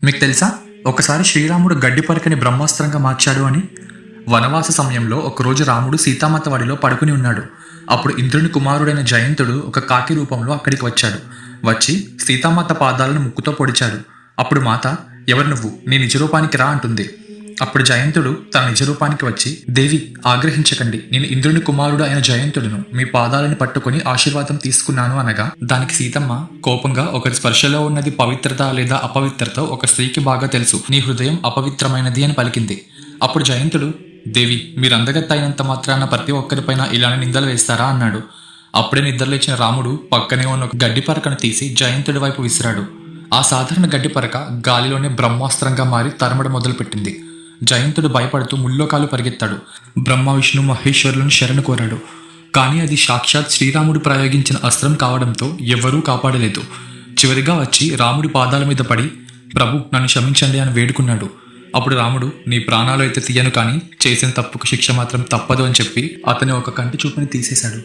మీకు తెలుసా, ఒకసారి శ్రీరాముడు గడ్డి పరకని బ్రహ్మాస్త్రంగా మార్చాడు అని. వనవాస సమయంలో ఒకరోజు రాముడు సీతామాత వాడిలో పడుకుని ఉన్నాడు. అప్పుడు ఇంద్రుని కుమారుడైన జయంతుడు ఒక కాకి రూపంలో అక్కడికి వచ్చాడు. వచ్చి సీతామాత పాదాలను ముక్కుతో పొడిచాడు. అప్పుడు మాత, ఎవరు నువ్వు, నీ నిజరూపానికి రా అంటుంది. అప్పుడు జయంతుడు తన నిజరూపానికి వచ్చి, దేవి ఆగ్రహించకండి, నేను ఇంద్రుని కుమారుడు అయిన జయంతుడును, మీ పాదాలను పట్టుకుని ఆశీర్వాదం తీసుకున్నాను అనగా, దానికి సీతమ్మ కోపంగా, ఒకరి స్పర్శలో ఉన్నది పవిత్రత లేదా అపవిత్రత ఒక స్త్రీకి బాగా తెలుసు, నీ హృదయం అపవిత్రమైనది అని పలికింది. అప్పుడు జయంతుడు, దేవి మీరు అందగత్తైనంత మాత్రాన ప్రతి ఒక్కరిపైన ఇలానే నిందలు వేస్తారా అన్నాడు. అప్పుడే నిద్రలేచిన రాముడు పక్కనే ఉన్న ఒక గడ్డి పరకను తీసి జయంతుడి వైపు విసిరాడు. ఆ సాధారణ గడ్డి పరక గాలిలోనే బ్రహ్మాస్త్రంగా మారి తరమడం మొదలుపెట్టింది. జయంతుడు భయపడుతూ ముల్లోకాలు పరిగెత్తాడు. బ్రహ్మ విష్ణు మహేశ్వరులను శరణు కోరాడు. కానీ అది సాక్షాత్ శ్రీరాముడు ప్రయోగించిన అస్త్రం కావడంతో ఎవ్వరూ కాపాడలేదు. చివరిగా వచ్చి రాముడి పాదాల మీద పడి, ప్రభు నన్ను క్షమించండి అని వేడుకున్నాడు. అప్పుడు రాముడు, నీ ప్రాణాలు అయితే తీయను, కానీ చేసిన తప్పుకు శిక్ష మాత్రం తప్పదు అని చెప్పి అతని ఒక కంటి చూపుని తీసేశాడు.